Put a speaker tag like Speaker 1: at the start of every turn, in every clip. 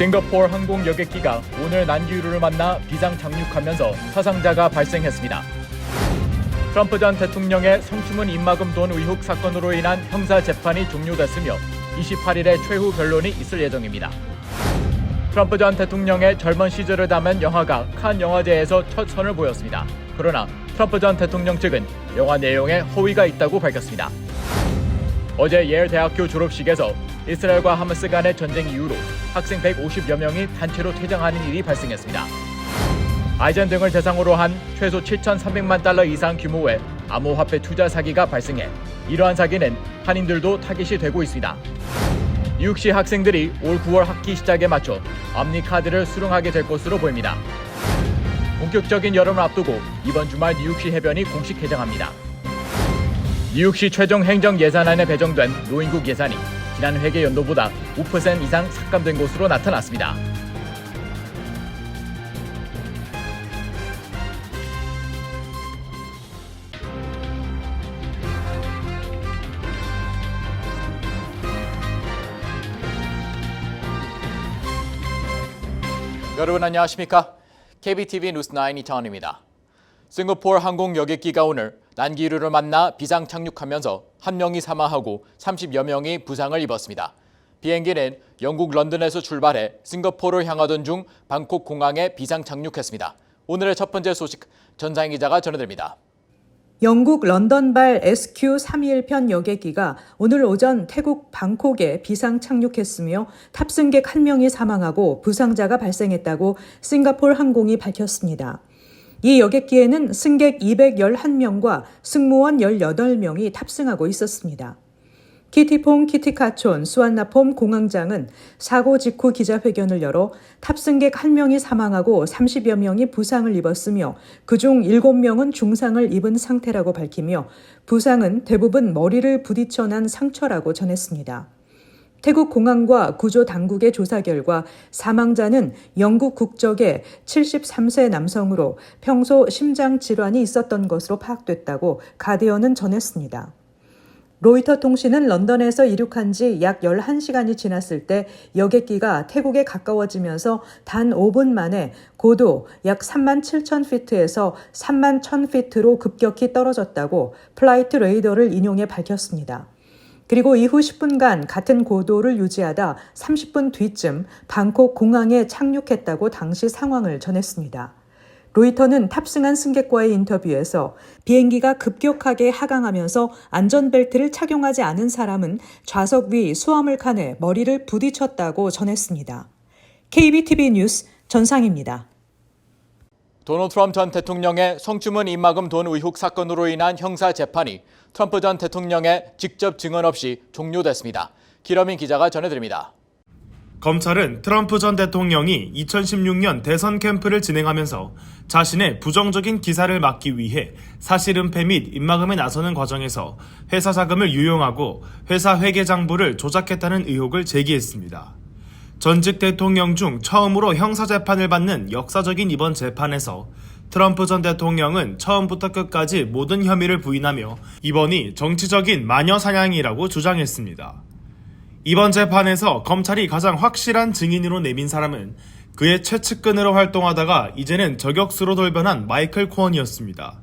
Speaker 1: 싱가포르 항공 여객기가 오늘 난기류를 만나 비상 착륙하면서 사상자가 발생했습니다. 트럼프 전 대통령의 성추문 입막음 돈 의혹 사건으로 인한 형사 재판이 종료됐으며 28일에 최후 변론이 있을 예정입니다. 트럼프 전 대통령의 젊은 시절을 담은 영화가 칸 영화제에서 첫 선을 보였습니다. 그러나 트럼프 전 대통령 측은 영화 내용에 허위가 있다고 밝혔습니다. 어제 예일 대학교 졸업식에서 이스라엘과 하마스 간의 전쟁 이후로 학생 150여 명이 단체로 퇴장하는 일이 발생했습니다. 아이젠 등을 대상으로 한 최소 7,300만 달러 이상 규모의 암호화폐 투자 사기가 발생해 이러한 사기는 한인들도 타깃이 되고 있습니다. 뉴욕시 학생들이 올 9월 학기 시작에 맞춰 암니 카드를 수령하게 될 것으로 보입니다. 본격적인 여름을 앞두고 이번 주말 뉴욕시 해변이 공식 개장합니다. 뉴욕시 최종 행정 예산안에 배정된 노인국 예산이 지난 회계 연도보다 5% 이상 삭감된 것으로 나타났습니다. 여러분 안녕하십니까? KBTV 뉴스9 이태원입니다. 싱가포르 항공 여객기가 오늘 난기류를 만나 비상 착륙하면서 1명이 사망하고 30여 명이 부상을 입었습니다. 비행기는 영국 런던에서 출발해 싱가포르를 향하던 중 방콕 공항에 비상 착륙했습니다. 오늘의 첫 번째 소식 전상희 기자가 전해드립니다.
Speaker 2: 영국 런던발 SQ321편 여객기가 오늘 오전 태국 방콕에 비상 착륙했으며 탑승객 1명이 사망하고 부상자가 발생했다고 싱가포르 항공이 밝혔습니다. 이 여객기에는 승객 211명과 승무원 18명이 탑승하고 있었습니다. 키티퐁 키티카촌 수완나폼 공항장은 사고 직후 기자회견을 열어 탑승객 1명이 사망하고 30여 명이 부상을 입었으며 그중 7명은 중상을 입은 상태라고 밝히며 부상은 대부분 머리를 부딪혀 난 상처라고 전했습니다. 태국 공항과 구조 당국의 조사 결과 사망자는 영국 국적의 73세 남성으로 평소 심장 질환이 있었던 것으로 파악됐다고 가디언은 전했습니다. 로이터 통신은 런던에서 이륙한 지 약 11시간이 지났을 때 여객기가 태국에 가까워지면서 단 5분 만에 고도 약 37,000피트에서 31,000피트로 급격히 떨어졌다고 플라이트 레이더를 인용해 밝혔습니다. 그리고 이후 10분간 같은 고도를 유지하다 30분 뒤쯤 방콕 공항에 착륙했다고 당시 상황을 전했습니다. 로이터는 탑승한 승객과의 인터뷰에서 비행기가 급격하게 하강하면서 안전벨트를 착용하지 않은 사람은 좌석 위 수화물 칸에 머리를 부딪혔다고 전했습니다. KBTV 뉴스 전상입니다.
Speaker 1: 도널드 트럼프 전 대통령의 성추문 입막음 돈 의혹 사건으로 인한 형사 재판이 트럼프 전 대통령의 직접 증언 없이 종료됐습니다. 기러민 기자가 전해드립니다.
Speaker 3: 검찰은 트럼프 전 대통령이 2016년 대선 캠프를 진행하면서 자신의 부정적인 기사를 막기 위해 사실은폐 및 입막음에 나서는 과정에서 회사 자금을 유용하고 회사 회계장부를 조작했다는 의혹을 제기했습니다. 전직 대통령 중 처음으로 형사재판을 받는 역사적인 이번 재판에서 트럼프 전 대통령은 처음부터 끝까지 모든 혐의를 부인하며 이번이 정치적인 마녀 사냥이라고 주장했습니다. 이번 재판에서 검찰이 가장 확실한 증인으로 내민 사람은 그의 최측근으로 활동하다가 이제는 저격수로 돌변한 마이클 코언이었습니다.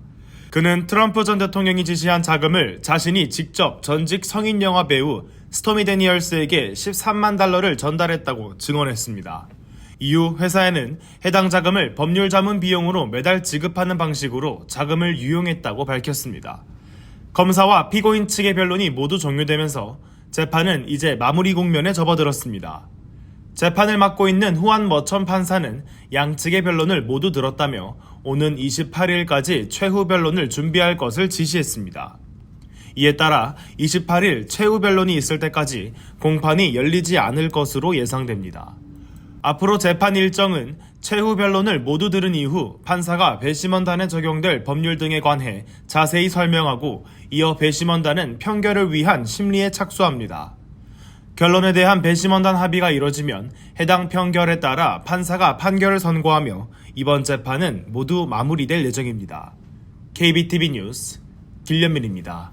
Speaker 3: 그는 트럼프 전 대통령이 지시한 자금을 자신이 직접 전직 성인 영화 배우 스토미 데니얼스에게 13만 달러를 전달했다고 증언했습니다. 이후 회사에는 해당 자금을 법률 자문 비용으로 매달 지급하는 방식으로 자금을 유용했다고 밝혔습니다. 검사와 피고인 측의 변론이 모두 종료되면서 재판은 이제 마무리 국면에 접어들었습니다. 재판을 맡고 있는 후안 머천 판사는 양측의 변론을 모두 들었다며 오는 28일까지 최후 변론을 준비할 것을 지시했습니다. 이에 따라 28일 최후 변론이 있을 때까지 공판이 열리지 않을 것으로 예상됩니다. 앞으로 재판 일정은 최후 변론을 모두 들은 이후 판사가 배심원단에 적용될 법률 등에 관해 자세히 설명하고 이어 배심원단은 판결을 위한 심리에 착수합니다. 결론에 대한 배심원단 합의가 이뤄지면 해당 판결에 따라 판사가 판결을 선고하며 이번 재판은 모두 마무리될 예정입니다. KBTV 뉴스 길련민입니다.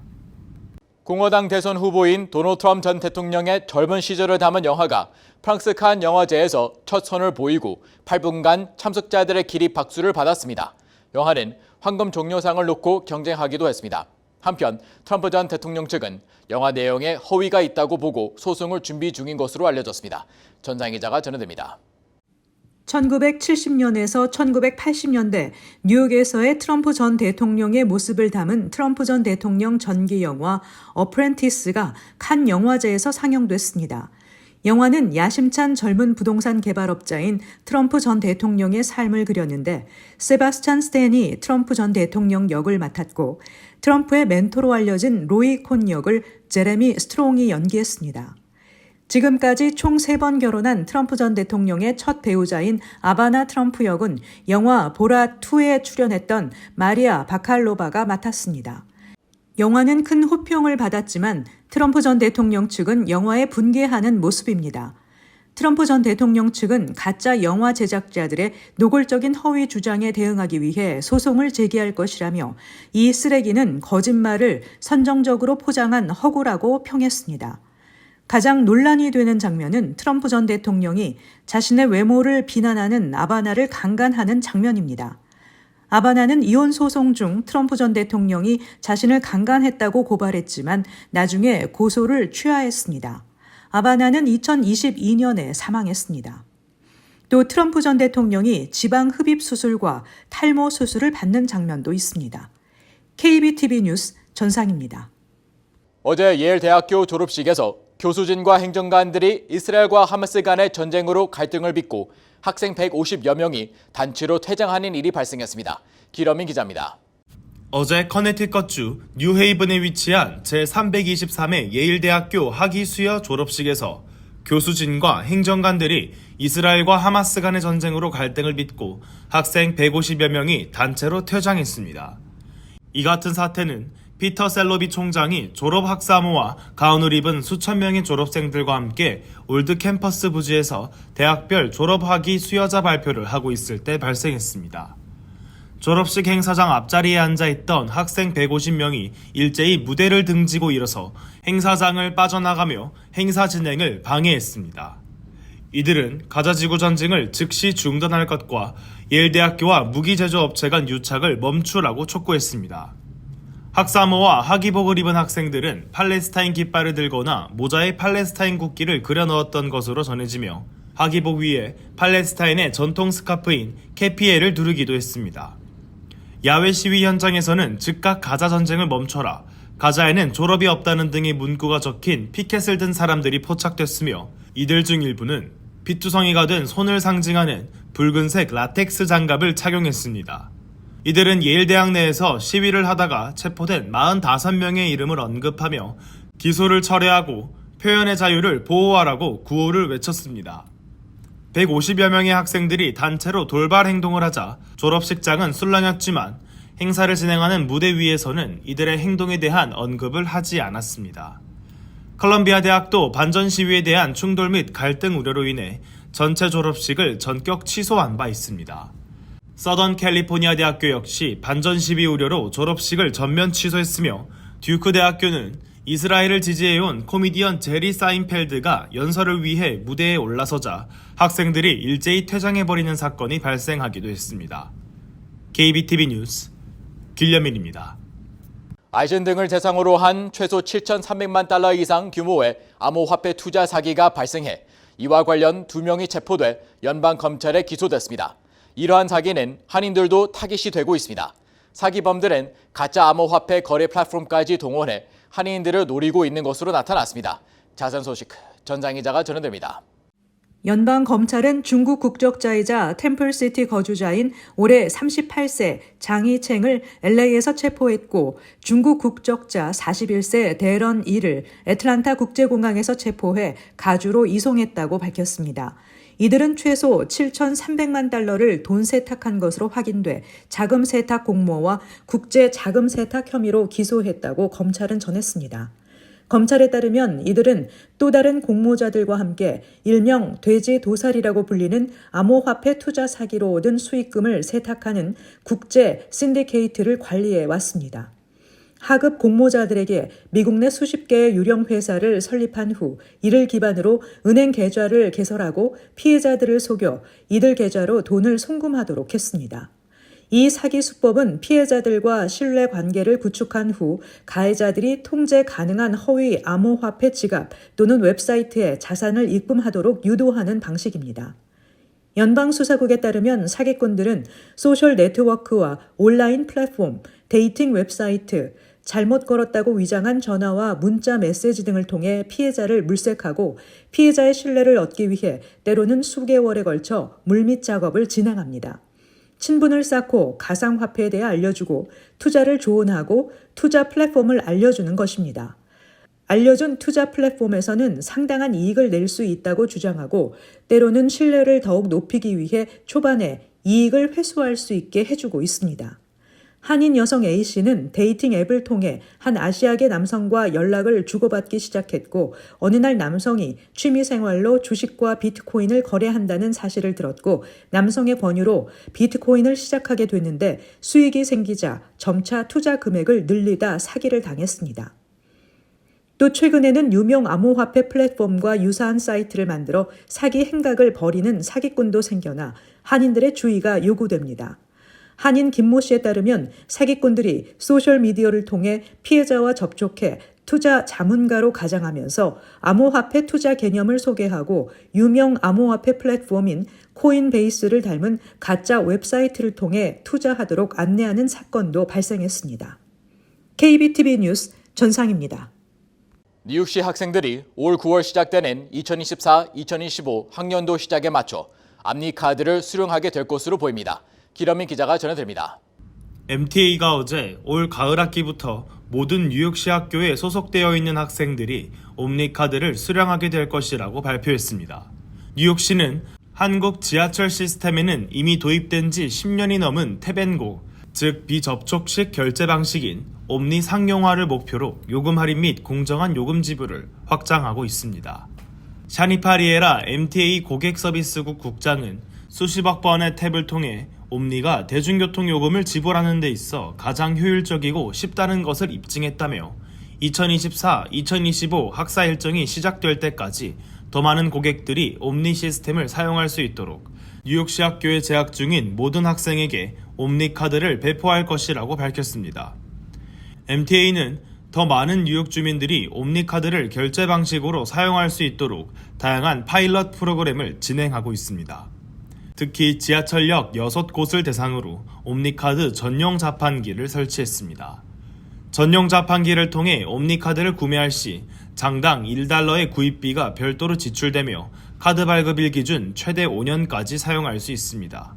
Speaker 1: 공화당 대선 후보인 도널드 트럼프 전 대통령의 젊은 시절을 담은 영화가 프랑스 칸 영화제에서 첫 선을 보이고 8분간 참석자들의 기립 박수를 받았습니다. 영화는 황금 종려상을 놓고 경쟁하기도 했습니다. 한편 트럼프 전 대통령 측은 영화 내용에 허위가 있다고 보고 소송을 준비 중인 것으로 알려졌습니다. 전상 기자가 전해드립니다.
Speaker 2: 1970년에서 1980년대 뉴욕에서의 트럼프 전 대통령의 모습을 담은 트럼프 전 대통령 전기 영화 어프렌티스가 칸 영화제에서 상영됐습니다. 영화는 야심찬 젊은 부동산 개발업자인 트럼프 전 대통령의 삶을 그렸는데 세바스찬 스탠이 트럼프 전 대통령 역을 맡았고 트럼프의 멘토로 알려진 로이 콘 역을 제레미 스트롱이 연기했습니다. 지금까지 총 3번 결혼한 트럼프 전 대통령의 첫 배우자인 아바나 트럼프 역은 영화 보라2에 출연했던 마리아 바칼로바가 맡았습니다. 영화는 큰 호평을 받았지만 트럼프 전 대통령 측은 영화에 분개하는 모습입니다. 트럼프 전 대통령 측은 가짜 영화 제작자들의 노골적인 허위 주장에 대응하기 위해 소송을 제기할 것이라며 이 쓰레기는 거짓말을 선정적으로 포장한 허구라고 평했습니다. 가장 논란이 되는 장면은 트럼프 전 대통령이 자신의 외모를 비난하는 아바나를 강간하는 장면입니다. 아바나는 이혼 소송 중 트럼프 전 대통령이 자신을 강간했다고 고발했지만 나중에 고소를 취하했습니다. 아바나는 2022년에 사망했습니다. 또 트럼프 전 대통령이 지방 흡입 수술과 탈모 수술을 받는 장면도 있습니다. KBTV 뉴스 전상입니다.
Speaker 1: 어제 예일 대학교 졸업식에서 교수진과 행정관들이 이스라엘과 하마스 간의 전쟁으로 갈등을 빚고 학생 150여 명이 단체로 퇴장하는 일이 발생했습니다. 기러민 기자입니다.
Speaker 3: 어제 커네티컷주 뉴헤이븐에 위치한 제323회 예일대학교 학위수여 졸업식에서 교수진과 행정관들이 이스라엘과 하마스 간의 전쟁으로 갈등을 빚고 학생 150여 명이 단체로 퇴장했습니다. 이 같은 사태는 피터 셀러비 총장이 졸업학사모와 가운을 입은 수천 명의 졸업생들과 함께 올드 캠퍼스 부지에서 대학별 졸업학위 수여자 발표를 하고 있을 때 발생했습니다. 졸업식 행사장 앞자리에 앉아있던 학생 150명이 일제히 무대를 등지고 일어서 행사장을 빠져나가며 행사 진행을 방해했습니다. 이들은 가자지구 전쟁을 즉시 중단할 것과 예일대학교와 무기제조업체 간 유착을 멈추라고 촉구했습니다. 학사모와 학위복을 입은 학생들은 팔레스타인 깃발을 들거나 모자에 팔레스타인 국기를 그려 넣었던 것으로 전해지며 학위복 위에 팔레스타인의 전통 스카프인 케피에를 두르기도 했습니다. 야외 시위 현장에서는 즉각 가자 전쟁을 멈춰라, 가자에는 졸업이 없다는 등의 문구가 적힌 피켓을 든 사람들이 포착됐으며 이들 중 일부는 피투성이가 된 손을 상징하는 붉은색 라텍스 장갑을 착용했습니다. 이들은 예일대학 내에서 시위를 하다가 체포된 45명의 이름을 언급하며 기소를 철회하고 표현의 자유를 보호하라고 구호를 외쳤습니다. 150여 명의 학생들이 단체로 돌발 행동을 하자 졸업식장은 술렁였지만 행사를 진행하는 무대 위에서는 이들의 행동에 대한 언급을 하지 않았습니다. 컬럼비아 대학도 반전 시위에 대한 충돌 및 갈등 우려로 인해 전체 졸업식을 전격 취소한 바 있습니다. 서던 캘리포니아 대학교 역시 반전 시위 우려로 졸업식을 전면 취소했으며 듀크 대학교는 이스라엘을 지지해온 코미디언 제리 사인펠드가 연설을 위해 무대에 올라서자 학생들이 일제히 퇴장해버리는 사건이 발생하기도 했습니다. KBTV 뉴스 길려민입니다.
Speaker 1: 아이젠 등을 대상으로 한 최소 7,300만 달러 이상 규모의 암호화폐 투자 사기가 발생해 이와 관련 2명이 체포돼 연방검찰에 기소됐습니다. 이러한 사기는 한인들도 타깃이 되고 있습니다. 사기범들은 가짜 암호화폐 거래 플랫폼까지 동원해 한인들을 노리고 있는 것으로 나타났습니다. 자세한 소식 전장 기자가 전해드립니다.
Speaker 2: 연방검찰은 중국 국적자이자 템플시티 거주자인 올해 38세 장이챙을 LA에서 체포했고 중국 국적자 41세 대런 이를 애틀란타 국제공항에서 체포해 가주로 이송했다고 밝혔습니다. 이들은 최소 7,300만 달러를 돈 세탁한 것으로 확인돼 자금 세탁 공모와 국제 자금 세탁 혐의로 기소했다고 검찰은 전했습니다. 검찰에 따르면 이들은 또 다른 공모자들과 함께 일명 돼지 도살이라고 불리는 암호화폐 투자 사기로 얻은 수익금을 세탁하는 국제 신디케이트를 관리해 왔습니다. 하급 공모자들에게 미국 내 수십 개의 유령 회사를 설립한 후 이를 기반으로 은행 계좌를 개설하고 피해자들을 속여 이들 계좌로 돈을 송금하도록 했습니다. 이 사기 수법은 피해자들과 신뢰 관계를 구축한 후 가해자들이 통제 가능한 허위 암호화폐 지갑 또는 웹사이트에 자산을 입금하도록 유도하는 방식입니다. 연방수사국에 따르면 사기꾼들은 소셜 네트워크와 온라인 플랫폼, 데이팅 웹사이트, 잘못 걸었다고 위장한 전화와 문자 메시지 등을 통해 피해자를 물색하고 피해자의 신뢰를 얻기 위해 때로는 수개월에 걸쳐 물밑 작업을 진행합니다. 친분을 쌓고 가상화폐에 대해 알려주고 투자를 조언하고 투자 플랫폼을 알려주는 것입니다. 알려준 투자 플랫폼에서는 상당한 이익을 낼 수 있다고 주장하고 때로는 신뢰를 더욱 높이기 위해 초반에 이익을 회수할 수 있게 해주고 있습니다. 한인 여성 A씨는 데이팅 앱을 통해 한 아시아계 남성과 연락을 주고받기 시작했고 어느 날 남성이 취미생활로 주식과 비트코인을 거래한다는 사실을 들었고 남성의 권유로 비트코인을 시작하게 됐는데 수익이 생기자 점차 투자 금액을 늘리다 사기를 당했습니다. 또 최근에는 유명 암호화폐 플랫폼과 유사한 사이트를 만들어 사기 행각을 벌이는 사기꾼도 생겨나 한인들의 주의가 요구됩니다. 한인 김모 씨에 따르면 사기꾼들이 소셜미디어를 통해 피해자와 접촉해 투자 자문가로 가장하면서 암호화폐 투자 개념을 소개하고 유명 암호화폐 플랫폼인 코인베이스를 닮은 가짜 웹사이트를 통해 투자하도록 안내하는 사건도 발생했습니다. KBTV 뉴스 전상입니다.
Speaker 1: 뉴욕시 학생들이 올 9월 시작되는 2024-2025 학년도 시작에 맞춰 앞니 카드를 수령하게 될 것으로 보입니다. 기러민 기자가 전해드립니다.
Speaker 3: MTA가 어제 올 가을 학기부터 모든 뉴욕시 학교에 소속되어 있는 학생들이 옴니카드를 수령하게 될 것이라고 발표했습니다. 뉴욕시는 한국 지하철 시스템에는 이미 도입된 지 10년이 넘은 탭앤고, 즉 비접촉식 결제 방식인 옴니 상용화를 목표로 요금 할인 및 공정한 요금 지불을 확장하고 있습니다. 샤니파리에라 MTA 고객서비스국 국장은 수십억 번의 탭을 통해 옴니가 대중교통 요금을 지불하는 데 있어 가장 효율적이고 쉽다는 것을 입증했다며 2024-2025 학사 일정이 시작될 때까지 더 많은 고객들이 옴니 시스템을 사용할 수 있도록 뉴욕시 학교에 재학 중인 모든 학생에게 옴니 카드를 배포할 것이라고 밝혔습니다. MTA는 더 많은 뉴욕 주민들이 옴니 카드를 결제 방식으로 사용할 수 있도록 다양한 파일럿 프로그램을 진행하고 있습니다. 특히 지하철역 6곳을 대상으로 옴니카드 전용 자판기를 설치했습니다. 전용 자판기를 통해 옴니카드를 구매할 시 장당 $1의 구입비가 별도로 지출되며 카드 발급일 기준 최대 5년까지 사용할 수 있습니다.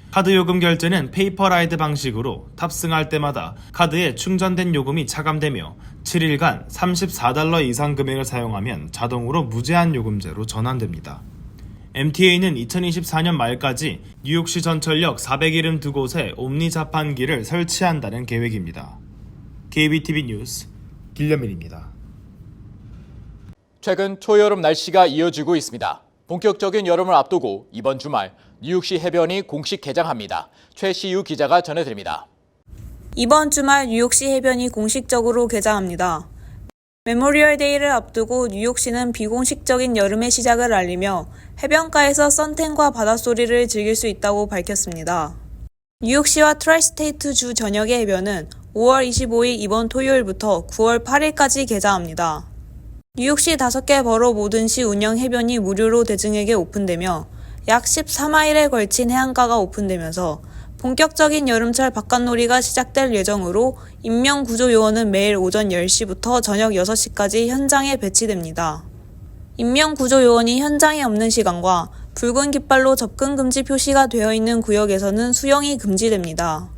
Speaker 3: 카드 요금 결제는 페이퍼라이드 방식으로 탑승할 때마다 카드에 충전된 요금이 차감되며 7일간 $34 이상 금액을 사용하면 자동으로 무제한 요금제로 전환됩니다. MTA는 2024년 말까지 뉴욕시 전철역 472곳에 옴니 자판기를 설치한다는 계획입니다. KBTV 뉴스 길려민입니다.
Speaker 1: 최근 초여름 날씨가 이어지고 있습니다. 본격적인 여름을 앞두고 이번 주말 뉴욕시 해변이 공식 개장합니다. 최시유 기자가 전해드립니다.
Speaker 4: 이번 주말 뉴욕시 해변이 공식적으로 개장합니다. 메모리얼 데이를 앞두고 뉴욕시는 비공식적인 여름의 시작을 알리며 해변가에서 선탠과 바닷소리를 즐길 수 있다고 밝혔습니다. 뉴욕시와 트라이스테이트 주 전역의 해변은 5월 25일 이번 토요일부터 9월 8일까지 개장합니다. 뉴욕시 5개 버러 모든 시 운영 해변이 무료로 대중에게 오픈되며 약 14마일에 걸친 해안가가 오픈되면서 본격적인 여름철 바깥놀이가 시작될 예정으로 인명구조요원은 매일 오전 10시부터 저녁 6시까지 현장에 배치됩니다. 인명구조요원이 현장에 없는 시간과 붉은 깃발로 접근 금지 표시가 되어 있는 구역에서는 수영이 금지됩니다.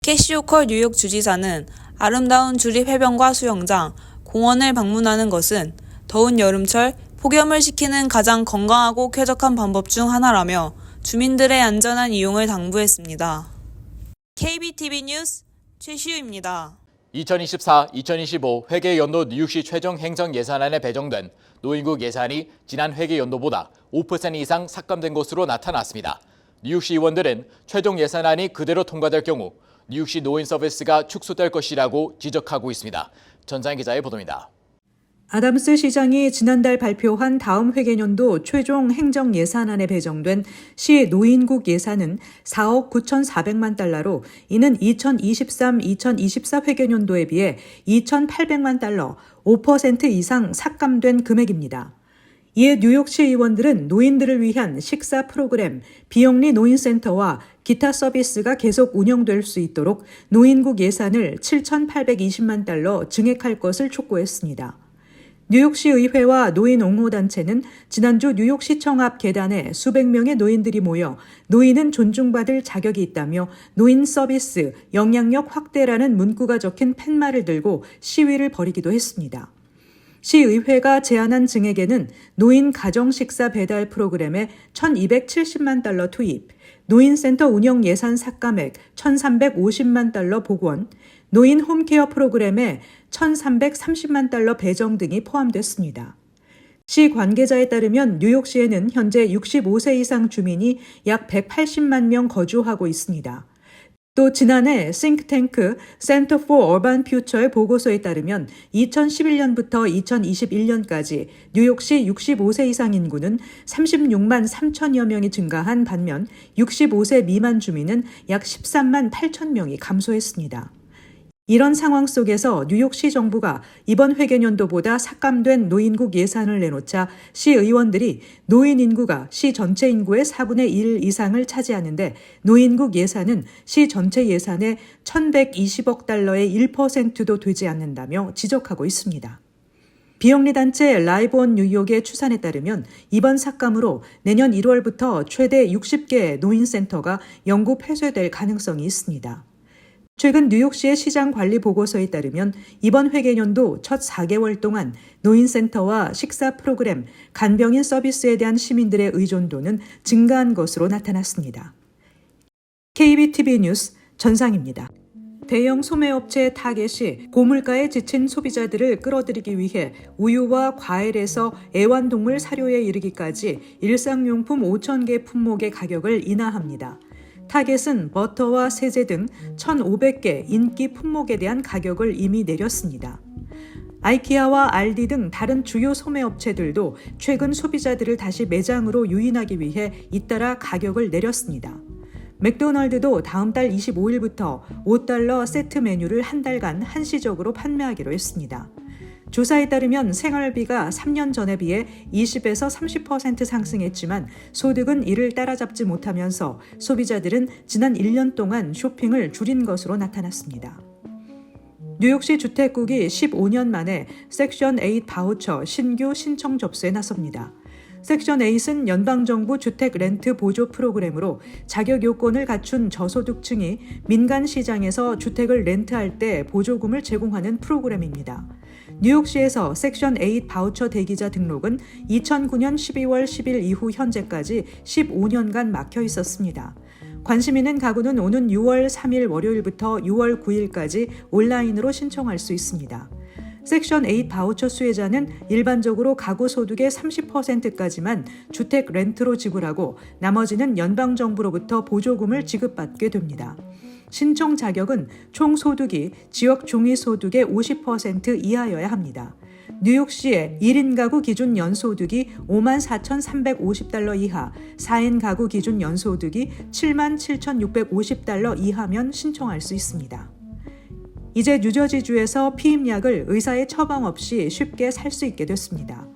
Speaker 4: 캐시 호컬 뉴욕 주지사는 아름다운 주립 해변과 수영장, 공원을 방문하는 것은 더운 여름철 폭염을 식히는 가장 건강하고 쾌적한 방법 중 하나라며 주민들의 안전한 이용을 당부했습니다. KBTV 뉴스 최시우입니다.
Speaker 1: 2024-2025 회계연도 뉴욕시 최종 행정 예산안에 배정된 노인국 예산이 지난 회계연도보다 5% 이상 삭감된 것으로 나타났습니다. 뉴욕시 의원들은 최종 예산안이 그대로 통과될 경우 뉴욕시 노인 서비스가 축소될 것이라고 지적하고 있습니다. 전상희 기자의 보도입니다.
Speaker 2: 아담스 시장이 지난달 발표한 다음 회계년도 최종 행정 예산안에 배정된 시 노인국 예산은 4억 9,400만 달러로 이는 2023-2024 회계년도에 비해 2,800만 달러, 5% 이상 삭감된 금액입니다. 이에 뉴욕시 의원들은 노인들을 위한 식사 프로그램, 비영리 노인센터와 기타 서비스가 계속 운영될 수 있도록 노인국 예산을 7,820만 달러 증액할 것을 촉구했습니다. 뉴욕시 의회와 노인 옹호단체는 지난주 뉴욕시청 앞 계단에 수백 명의 노인들이 모여 노인은 존중받을 자격이 있다며 노인 서비스, 영향력 확대라는 문구가 적힌 팻말을 들고 시위를 벌이기도 했습니다. 시의회가 제안한 증액에는 노인 가정식사 배달 프로그램에 1,270만 달러 투입, 노인센터 운영 예산 삭감액 1,350만 달러 복원, 노인 홈케어 프로그램에 1,330만 달러 배정 등이 포함됐습니다. 시 관계자에 따르면 뉴욕시에는 현재 65세 이상 주민이 약 180만 명 거주하고 있습니다. 또 지난해 싱크탱크 Center for Urban Future의 보고서에 따르면 2011년부터 2021년까지 뉴욕시 65세 이상 인구는 36만 3천여 명이 증가한 반면 65세 미만 주민은 약 13만 8천 명이 감소했습니다. 이런 상황 속에서 뉴욕시 정부가 이번 회계년도보다 삭감된 노인국 예산을 내놓자 시 의원들이 노인 인구가 시 전체 인구의 4분의 1 이상을 차지하는데 노인국 예산은 시 전체 예산의 1,120억 달러의 1%도 되지 않는다며 지적하고 있습니다. 비영리단체 라이브 온 뉴욕의 추산에 따르면 이번 삭감으로 내년 1월부터 최대 60개 노인센터가 영구 폐쇄될 가능성이 있습니다. 최근 뉴욕시의 시장 관리 보고서에 따르면 이번 회계년도 첫 4개월 동안 노인센터와 식사 프로그램, 간병인 서비스에 대한 시민들의 의존도는 증가한 것으로 나타났습니다. KBTV 뉴스 전상입니다. 대형 소매업체 타겟이 고물가에 지친 소비자들을 끌어들이기 위해 우유와 과일에서 애완동물 사료에 이르기까지 일상용품 5,000개 품목의 가격을 인하합니다. 타겟은 버터와 세제 등 1,500개 인기 품목에 대한 가격을 이미 내렸습니다. 아이키아와 알디 등 다른 주요 소매업체들도 최근 소비자들을 다시 매장으로 유인하기 위해 잇따라 가격을 내렸습니다. 맥도날드도 다음 달 25일부터 $5 세트 메뉴를 한 달간 한시적으로 판매하기로 했습니다. 조사에 따르면 생활비가 3년 전에 비해 20에서 30% 상승했지만 소득은 이를 따라잡지 못하면서 소비자들은 지난 1년 동안 쇼핑을 줄인 것으로 나타났습니다. 뉴욕시 주택국이 15년 만에 섹션 8 바우처 신규 신청 접수에 나섭니다. 섹션 8은 연방정부 주택 렌트 보조 프로그램으로 자격 요건을 갖춘 저소득층이 민간 시장에서 주택을 렌트할 때 보조금을 제공하는 프로그램입니다. 뉴욕시에서 섹션 8 바우처 대기자 등록은 2009년 12월 10일 이후 현재까지 15년간 막혀 있었습니다. 관심 있는 가구는 오는 6월 3일 월요일부터 6월 9일까지 온라인으로 신청할 수 있습니다. 섹션 8 바우처 수혜자는 일반적으로 가구 소득의 30%까지만 주택 렌트로 지불하고 나머지는 연방정부로부터 보조금을 지급받게 됩니다. 신청 자격은 총 소득이 지역 중위소득의 50% 이하여야 합니다. 뉴욕시의 1인 가구 기준 연소득이 54,350달러 이하, 4인 가구 기준 연소득이 77,650달러 이하면 신청할 수 있습니다. 이제 뉴저지주에서 피임약을 의사의 처방 없이 쉽게 살 수 있게 됐습니다.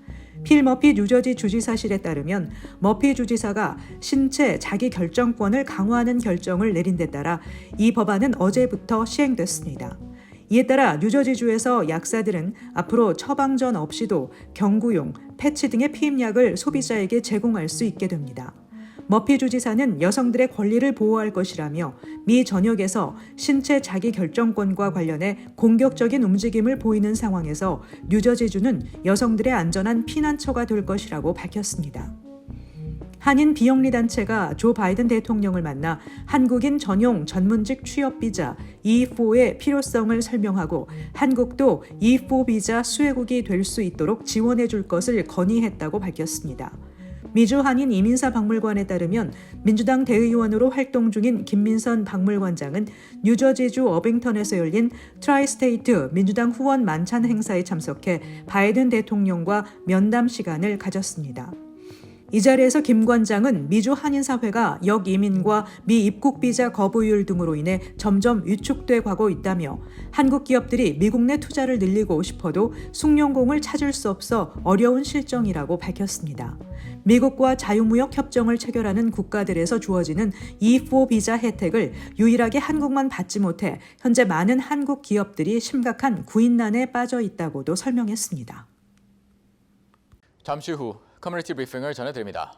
Speaker 2: 필 머피 뉴저지 주지사실에 따르면 머피 주지사가 신체 자기 결정권을 강화하는 결정을 내린 데 따라 이 법안은 어제부터 시행됐습니다. 이에 따라 뉴저지주에서 약사들은 앞으로 처방전 없이도 경구용, 패치 등의 피임약을 소비자에게 제공할 수 있게 됩니다. 머피 주지사는 여성들의 권리를 보호할 것이라며 미 전역에서 신체 자기 결정권과 관련해 공격적인 움직임을 보이는 상황에서 뉴저지주는 여성들의 안전한 피난처가 될 것이라고 밝혔습니다. 한인 비영리단체가 조 바이든 대통령을 만나 한국인 전용 전문직 취업 비자 E4의 필요성을 설명하고 한국도 E4 비자 수혜국이 될 수 있도록 지원해 줄 것을 건의했다고 밝혔습니다. 미주 한인 이민사 박물관에 따르면 민주당 대의원으로 활동 중인 김민선 박물관장은 뉴저지주 어빙턴에서 열린 트라이스테이트 민주당 후원 만찬 행사에 참석해 바이든 대통령과 면담 시간을 가졌습니다. 이 자리에서 김 관장은 미주 한인사회가 역이민과 미입국 비자 거부율 등으로 인해 점점 위축돼 가고 있다며 한국 기업들이 미국 내 투자를 늘리고 싶어도 숭늉공을 찾을 수 없어 어려운 실정이라고 밝혔습니다. 미국과 자유무역 협정을 체결하는 국가들에서 주어지는 E4 비자 혜택을 유일하게 한국만 받지 못해 현재 많은 한국 기업들이 심각한 구인난에 빠져 있다고도 설명했습니다.
Speaker 1: 잠시 후 커뮤니티 브리핑을 전해드립니다.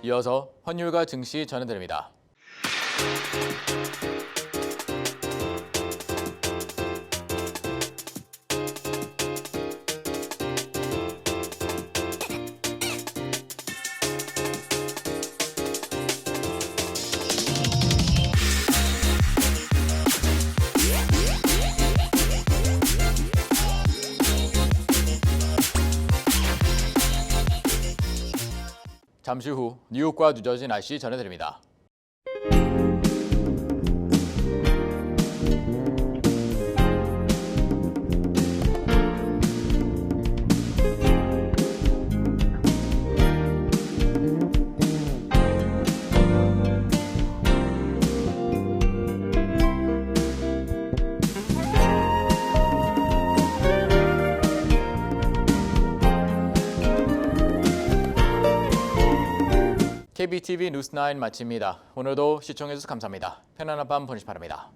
Speaker 1: 이어서 환율과 증시 전해드립니다. 잠시 후 뉴욕과 뉴저지 날씨 전해드립니다. KBTV 뉴스9 마칩니다. 오늘도 시청해주셔서 감사합니다. 편안한 밤 보내시기 바랍니다.